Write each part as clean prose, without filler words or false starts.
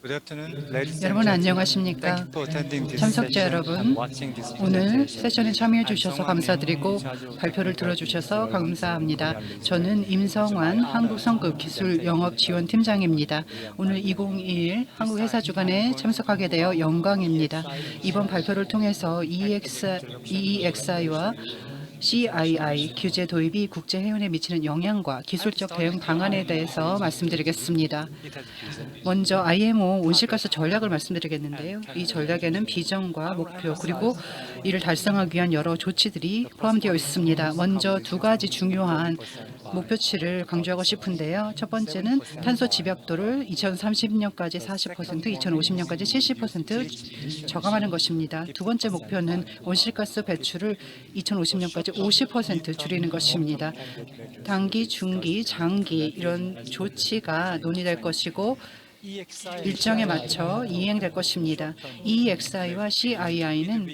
여러분 안녕하십니까? 참석자 여러분, 오늘 세션에 참여해 주셔서 감사드리고 발표를 들어주셔서 감사합니다. 저는 임성환 한국성급기술영업지원팀장입니다. 오늘 2021 한국회사주간에 참석하게 되어 영광입니다. 이번 발표를 통해서 EEXI와 CII 규제 도입이 국제 해운에 미치는 영향과 기술적 대응 방안에 대해서 말씀드리겠습니다. 먼저 IMO 온실가스 전략을 말씀드리겠는데요. 이 전략에는 비전과 목표 그리고 이를 달성하기 위한 여러 조치들이 포함되어 있습니다. 먼저 두 가지 중요한 목표치를 강조하고 싶은데요. 첫 번째는 탄소 집약도를 2030년까지 40%, 2050년까지 70% 저감하는 것입니다. 두 번째 목표는 온실가스 배출을 2050년까지 50% 줄이는 것입니다. 단기, 중기, 장기 이런 조치가 논의될 것이고 일정에 맞춰 이행될 것입니다. EEXI와 CII는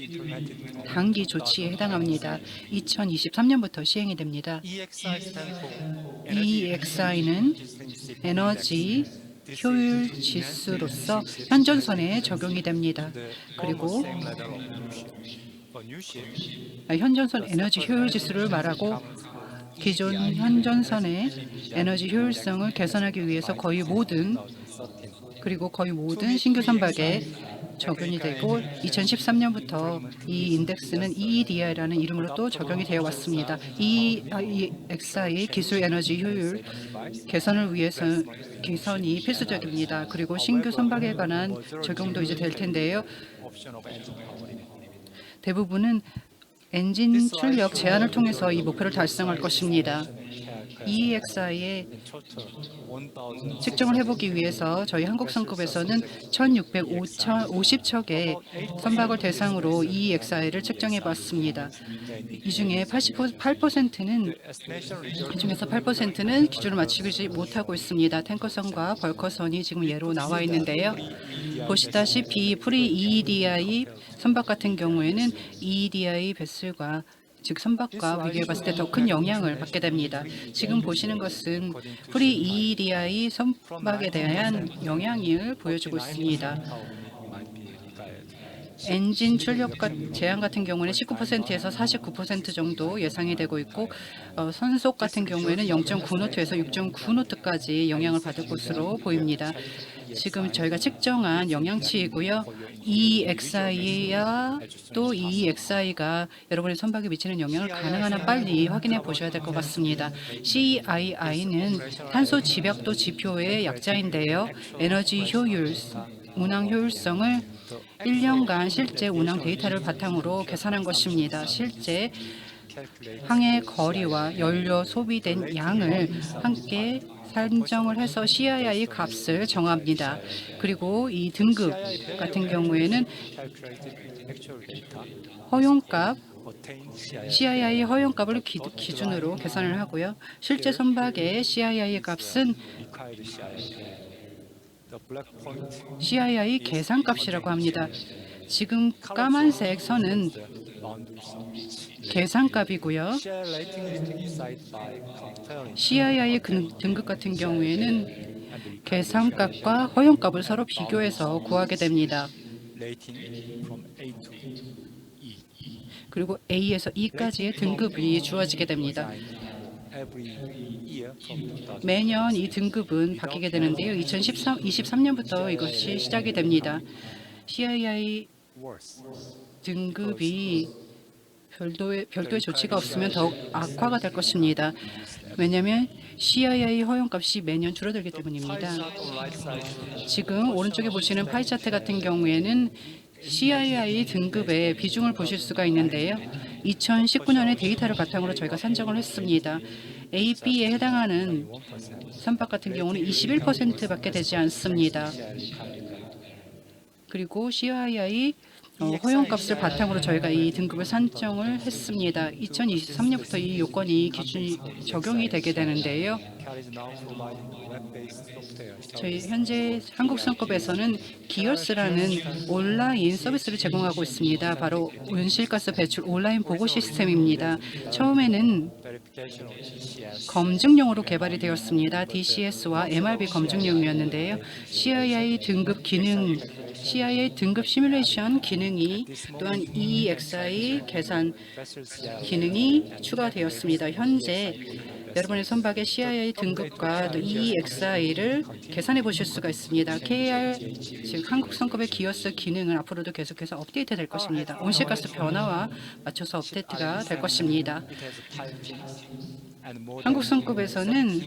단기 조치에 해당합니다. 2023년부터 시행이 됩니다. EEXI는 에너지 효율 지수로서 현존선에 적용이 됩니다. 그리고 현존선 에너지 효율 지수를 말하고 기존 현존선의 에너지 효율성을 개선하기 위해서 거의 모든 신규 선박에 적용이 되고 2013년부터 이 인덱스는 EEDI라는 이름으로 또 적용이 되어 왔습니다. EEXI의 기술 에너지 효율 개선을 위해서 개선이 필수적입니다. 그리고 신규 선박에 관한 적용도 이제 될 텐데요. 대부분은 엔진 출력 제한을 통해서 이 목표를 달성할 것입니다. EEXI의 측정을 해보기 위해서 저희 한국성급에서는 1,650척의 선박을 대상으로 EEXI를 측정해 봤습니다. 이 중에 8%는 기준을 맞추지 못하고 있습니다. 탱커선과 벌커선이 지금 예로 나와 있는데요. 보시다시피 프리-EEDI 선박 같은 경우에는 EEDI 배슬과 즉 선박과 비교해 봤을 때 더 큰 영향을 받게 됩니다. 지금 보시는 것은 프리-EEDI 선박에 대한 영향을 보여주고 있습니다. 엔진 출력 제한 같은 경우는 19%에서 49% 정도 예상이 되고 있고 선속 같은 경우에는 0.9노트에서 6.9노트까지 영향을 받을 것으로 보입니다. 지금 저희가 측정한 영향치이고요. EEXI와 또 EEXI가 여러분의 선박에 미치는 영향을 가능한 한 빨리 확인해 보셔야 될 것 같습니다. CII는 탄소 집약도 지표의 약자인데요. 에너지 효율, 운항 효율성을 1년간 실제 운항 데이터를 바탕으로 계산한 것입니다. 실제 항해 거리와 연료 소비된 양을 함께 산정을 해서 CII 값을 정합니다. 그리고 이 등급 같은 경우에는 허용값, CII 허용값을 기준으로 계산을 하고요. 실제 선박의 CII 값은 CII 계산값이라고 합니다. 지금 까만색 선은 계산값이고요. CII 등급 같은 경우에는 계산값과 허용값을 서로 비교해서 구하게 됩니다. 그리고 A에서 E까지의 등급이 주어지게 됩니다. 매년 이 등급은 바뀌게 되는데요. 2023년부터 이것이 시작이 됩니다. CII 등급이 별도의 조치가 없으면 더욱 악화가 될 것입니다. 왜냐하면 CII 허용값이 매년 줄어들기 때문입니다. 지금 오른쪽에 보시는 파이 차트 같은 경우에는 CII 등급의 비중을 보실 수가 있는데요. 2019년의 데이터를 바탕으로 저희가 산정을 했습니다. A, B에 해당하는 선박 같은 경우는 21%밖에 되지 않습니다. 그리고 CII 허용값을 바탕으로 저희가 이 등급을 산정을 했습니다. 2023년부터 이 요건이 기준이 적용이 되게 되는데요. 저희 현재 한국성급에서는 기어스라는 온라인 서비스를 제공하고 있습니다. 바로 온실가스 배출 온라인 보고 시스템입니다. 처음에는 검증용으로 개발이 되었습니다. DCS와 MRB 검증용이었는데요. CII 등급 기능, CII 등급 시뮬레이션 기능이 또한 EEXI 계산 기능이 추가되었습니다. 현재 여러분의 선박의 CII 등급과 또 EEXI를 계산해 보실 수가 있습니다. KR, 즉 한국 성급의 기어스 기능은 앞으로도 계속해서 업데이트될 것입니다. 온실가스 변화와 맞춰서 업데이트가 될 것입니다. 한국 성급에서는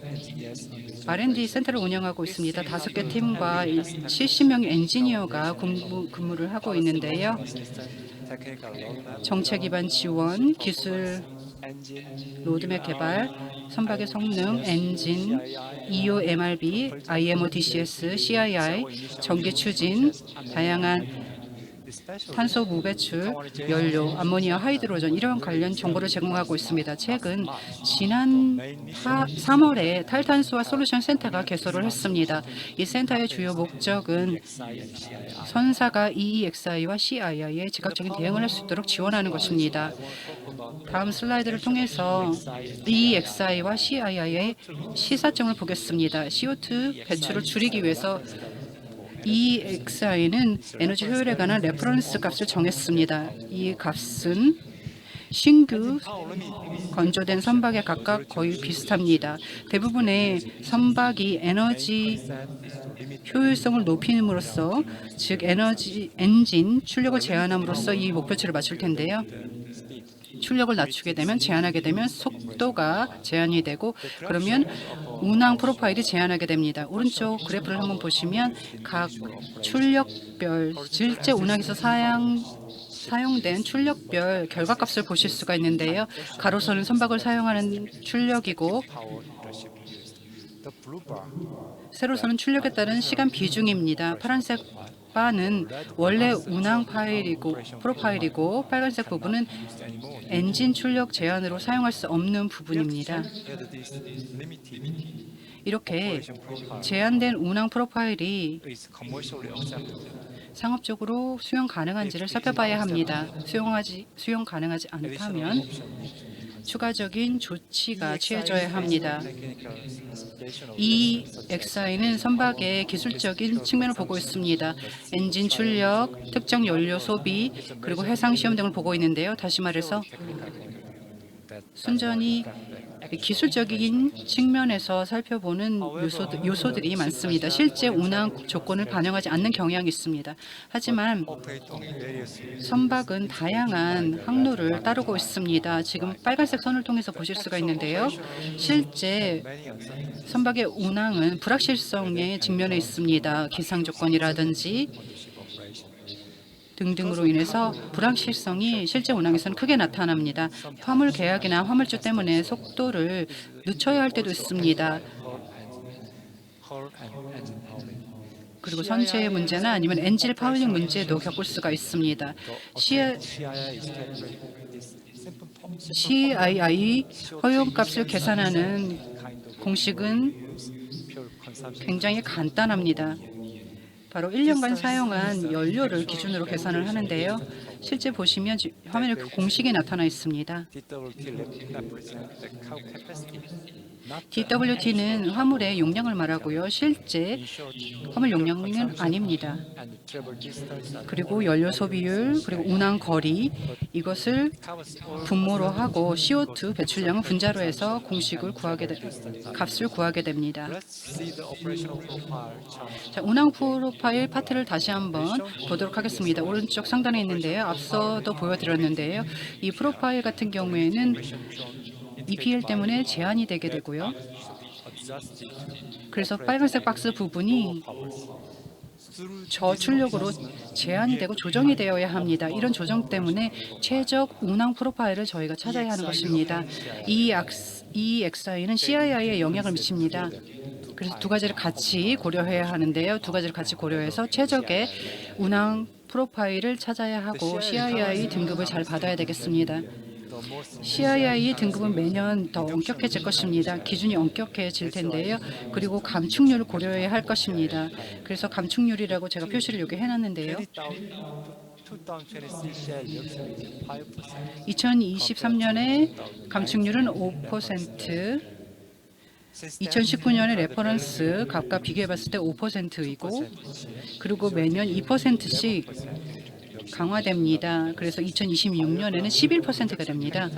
R&D 센터를 운영하고 있습니다. 5개 팀과 70명의 엔지니어가 근무를 하고 있는데요. 정책 기반 지원, 기술 로드맵 개발, 선박의 성능, 엔진, EO, MRB, IMO, DCS, CII, 전기 추진, 다양한 탄소 무배출, 연료, 암모니아, 하이드로전 이런 관련 정보를 제공하고 있습니다. 최근 지난 3월에 탈탄소와 솔루션 센터가 개소를 했습니다. 이 센터의 주요 목적은 선사가 EEXI와 CII에 즉각적인 대응을 할 수 있도록 지원하는 것입니다. 다음 슬라이드를 통해서 EEXI와 CII의 시사점을 보겠습니다. CO2 배출을 줄이기 위해서 EEXI는 에너지 효율에 관한 레퍼런스 값을 정했습니다. 이 값은 신규 건조된 선박에 각각 거의 비슷합니다. 대부분의 선박이 에너지 효율성을 높임으로써, 즉 엔진 출력을 제한함으로써 이 목표치를 맞출 텐데요. 출력을 낮추게 되면, 제한하게 되면 속도가 제한이 되고, 그러면 운항 프로파일이 제한하게 됩니다. 오른쪽 그래프를 한번 보시면 각 출력별, 실제 운항에서 사용된 출력별 결과값을 보실 수가 있는데요. 가로선은 선박을 사용하는 출력이고, 세로선은 출력에 따른 시간 비중입니다. 파란색 바는 원래 운항 프로파일이고 빨간색 부분은 엔진 출력 제한으로 사용할 수 없는 부분입니다. 이렇게 제한된 운항 프로파일이 상업적으로 수용 가능한지를 살펴봐야 합니다. 수용 가능하지 않다면 추가적인 조치가 취해져야 합니다. EEXI는 선박의 기술적인 측면을 보고 있습니다. 엔진 출력, 특정 연료 소비, 그리고 해상 시험 등을 보고 있는데요. 다시 말해서 순전히 기술적인 측면에서 살펴보는 요소들이 많습니다. 실제 운항 조건을 반영하지 않는 경향이 있습니다. 하지만 선박은 다양한 항로를 따르고 있습니다. 지금 빨간색 선을 통해서 보실 수가 있는데요. 실제 선박의 운항은 불확실성에 직면해 있습니다. 기상 조건이라든지 등등으로 인해서 불확실성이 실제 운항에서는 크게 나타납니다. 화물 계약이나 화물주 때문에 속도를 늦춰야 할 때도 있습니다. 그리고 선체의 문제나 아니면 엔진 파울링 문제도 겪을 수가 있습니다. CII 허용값을 계산하는 공식은 굉장히 간단합니다. 바로 1년간 사용한 연료를 기준으로 계산을 하는데요. 실제 보시면 화면에 그 공식이 나타나 있습니다. DWT는 화물의 용량을 말하고요. 실제 화물 용량은 아닙니다. 그리고 연료 소비율, 그리고 운항 거리, 이것을 분모로 하고 CO2 배출량은 분자로 해서 값을 구하게 됩니다. 자, 운항 프로파일 파트를 다시 한번 보도록 하겠습니다. 오른쪽 상단에 있는데요. 앞서도 보여드렸는데요. 이 프로파일 같은 경우에는 EPL 때문에 제한이 되게 되고요. 그래서 빨간색 박스 부분이 저출력으로 제한이 되고 조정이 되어야 합니다. 이런 조정 때문에 최적 운항 프로파일을 저희가 찾아야 하는 것입니다. EEXI는 CII에 영향을 미칩니다. 그래서 두 가지를 같이 고려해야 하는데요. 두 가지를 같이 고려해서 최적의 운항 프로파일을 찾아야 하고 CII 등급을 잘 받아야 되겠습니다. CII 등급은 매년 더 엄격해질 것입니다. 기준이 엄격해질 텐데요. 그리고 감축률을 고려해야 할 것입니다. 그래서 감축률이라고 제가 표시를 여기 해놨는데요. 2023년에 감축률은 5%, 2019년에 레퍼런스 값과 비교해 봤을 때 5%이고 그리고 매년 2%씩 강화됩니다. 그래서 2026년에는 11%가 됩니다.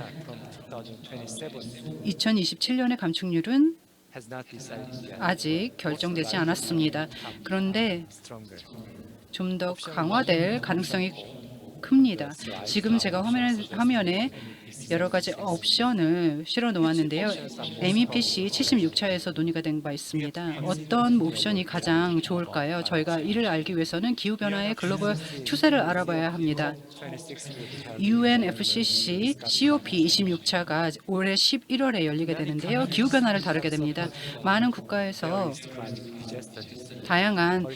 2027년의 감축률은 아직 결정되지 않았습니다. 그런데 좀 더 강화될 가능성이 큽니다. 지금 제가 화면에 여러 가지 옵션을 실어 놓았는데요. MEPC 76차에서 논의가 된 바 있습니다. 어떤 옵션이 가장 좋을까요? 저희가 이를 알기 위해서는 기후변화의 글로벌 추세를 알아봐야 합니다. UNFCCC COP 26차가 올해 11월에 열리게 되는데요. 기후변화를 다루게 됩니다. 많은 국가에서 다양한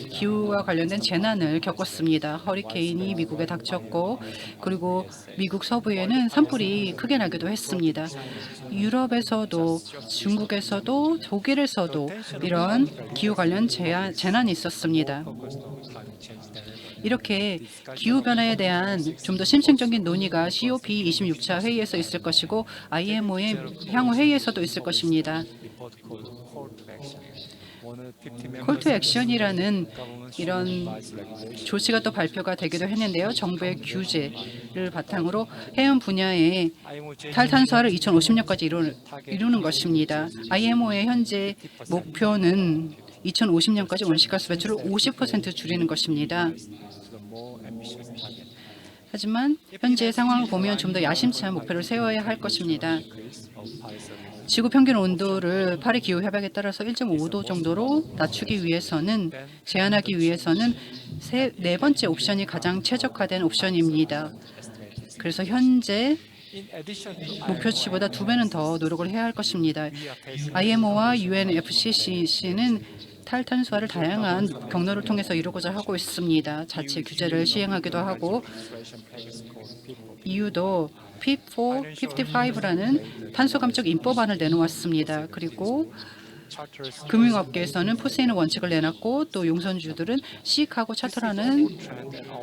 기후와 관련된 재난을 겪었습니다. 허리케인이 미국에 닥쳤고 그리고 미국 서부에는 산불이 크게 나기도 했습니다. 유럽에서도 중국에서도 독일에서도 이런 기후 관련 재난이 있었습니다. 이렇게 기후변화에 대한 좀 더 심층적인 논의가 COP 26차 회의에서 있을 것이고 IMO의 향후 회의에서도 있을 것입니다. 콜 투 액션이라는 이런 조치가 또 발표가 되기도 했는데요. 정부의 규제를 바탕으로 해운 분야의 탈탄소화를 2050년까지 이루는 것입니다. IMO의 현재 목표는 2050년까지 온실가스 배출을 50% 줄이는 것입니다. 하지만 현재의 상황을 보면 좀 더 야심찬 목표를 세워야 할 것입니다. 지구 평균 온도를 파리 기후 협약에 따라서 1.5도 정도로 낮추기 위해서는 제한하기 위해서는 네 번째 옵션이 가장 최적화된 옵션입니다. 그래서 현재 목표치보다 2배는 더 노력을 해야 할 것입니다. IMO와 UNFCCC는 탈탄소화를 다양한 경로를 통해서 이루고자 하고 있습니다. 자체 규제를 시행하기도 하고 EU도 Fit for 55라는 탄소 감축 인법안을 내놓았습니다. 그리고 금융업계에서는 포세이는 원칙을 내놨고 또 용선주들은 시카고 차트라는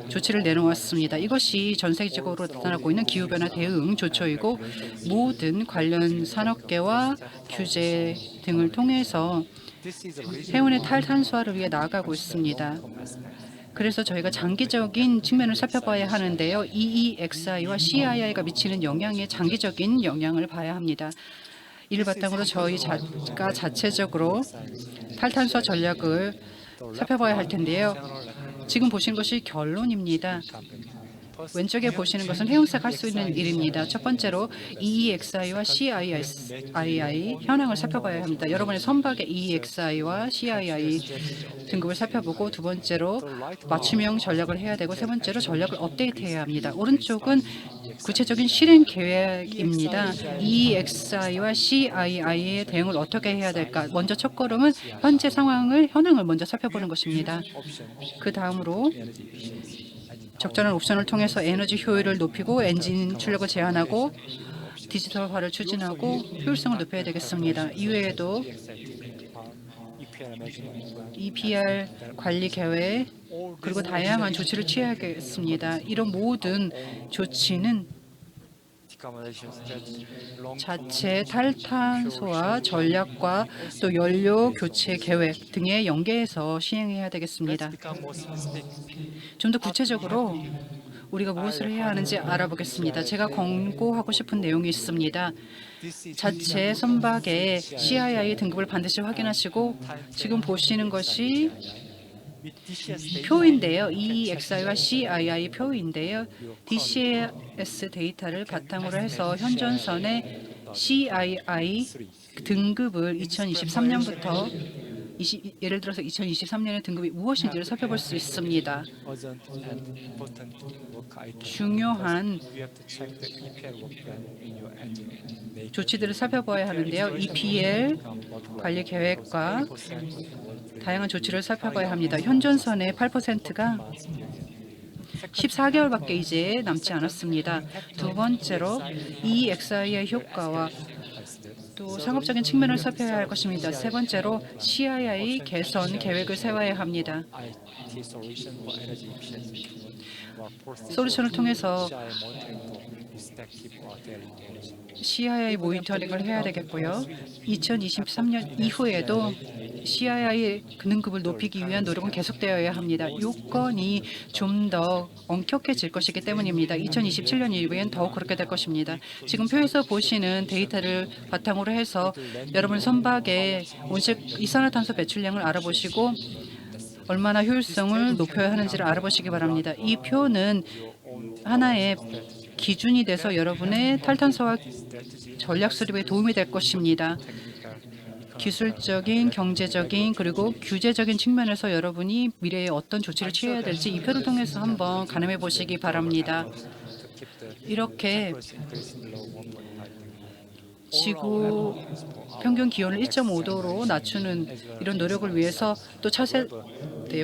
조치를 내놓았습니다. 이것이 전 세계적으로 나타나고 있는 기후변화 대응 조처이고 모든 관련 산업계와 규제 등을 통해서 해운의 탈탄소화를 위해 나아가고 있습니다. 그래서 저희가 장기적인 측면을 살펴봐야 하는데요. EEXI와 CII가 미치는 영향의 장기적인 영향을 봐야 합니다. 이를 바탕으로 저희가 자체적으로 탈탄소 전략을 살펴봐야 할 텐데요. 지금 보시는 것이 결론입니다. 왼쪽에 보시는 것은 해운사가 할 수 있는 일입니다. 첫 번째로 EEXI와 CII 현황을 살펴봐야 합니다. 여러분의 선박의 EEXI와 CII 등급을 살펴보고 두 번째로 맞춤형 전략을 해야 되고 세 번째로 전략을 업데이트해야 합니다. 오른쪽은 구체적인 실행 계획입니다. EEXI와 CII의 대응을 어떻게 해야 될까? 먼저 첫 걸음은 현재 현황을 먼저 살펴보는 것입니다. 그 다음으로 적절한 옵션을 통해서 에너지 효율을 높이고 엔진 출력을 제한하고 디지털화를 추진하고 효율성을 높여야 되겠습니다. 이외에도 EPR 관리 계획 그리고 다양한 조치를 취해야겠습니다. 이런 모든 조치는 자체 탈탄소화 전략과 또 연료 교체 계획 등에 연계해서 시행해야 되겠습니다. 좀 더 구체적으로 우리가 무엇을 해야 하는지 알아보겠습니다. 제가 권고하고 싶은 내용이 있습니다. 자체 선박의 CII 등급을 반드시 확인하시고 지금 보시는 것이 표인데요. EEXI와 CII 표인데요. DCS 데이터를 바탕으로 해서 현존선의 CII 등급을 2023년부터 예를 들어서 2023년의 등급이 무엇인지를 살펴볼 수 있습니다. 중요한 조치들을 살펴봐야 하는데요. EPL 관리 계획과 다양한 조치를 살펴봐야 합니다. 현존선의 8%가 14개월밖에 이제 남지 않았습니다. 두 번째로 EXI의 효과와 또 상업적인 측면을 살펴야 할 것입니다. 세 번째로 CII 개선 계획을 세워야 합니다. 솔루션을 통해서 CII 모니터링을 해야 되겠고요. 2023년 이후에도 CII 등급을 높이기 위한 노력은 계속되어야 합니다. 요건이 좀 더 엄격해질 것이기 때문입니다. 2027년 이후엔 더욱 그렇게 될 것입니다. 지금 표에서 보시는 데이터를 바탕으로 해서 여러분 선박의 이산화탄소 배출량을 알아보시고 얼마나 효율성을 높여야 하는지를 알아보시기 바랍니다. 이 표는 하나의 기준이 돼서 여러분의 탈탄소화 전략 수립에 도움이 될 것입니다. 기술적인, 경제적인 그리고 규제적인 측면에서 여러분이 미래에 어떤 조치를 취해야 될지 이 표를 통해서 한번 가늠해 보시기 바랍니다. 이렇게 지구 평균 기온을 1.5도로 낮추는 이런 노력을 위해서 또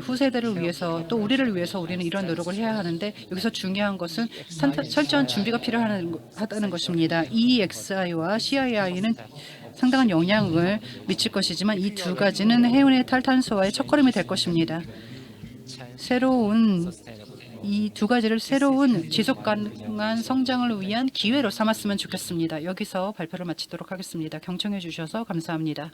후세대를 위해서 또 우리를 위해서 우리는 이런 노력을 해야 하는데 여기서 중요한 것은 철저한 준비가 필요하다는 것입니다. EEXI와 CII는 상당한 영향을 미칠 것이지만 이 두 가지는 해운의 탈탄소화의 첫걸음이 될 것입니다. 이 두 가지를 새로운 지속 가능한 성장을 위한 기회로 삼았으면 좋겠습니다. 여기서 발표를 마치도록 하겠습니다. 경청해 주셔서 감사합니다.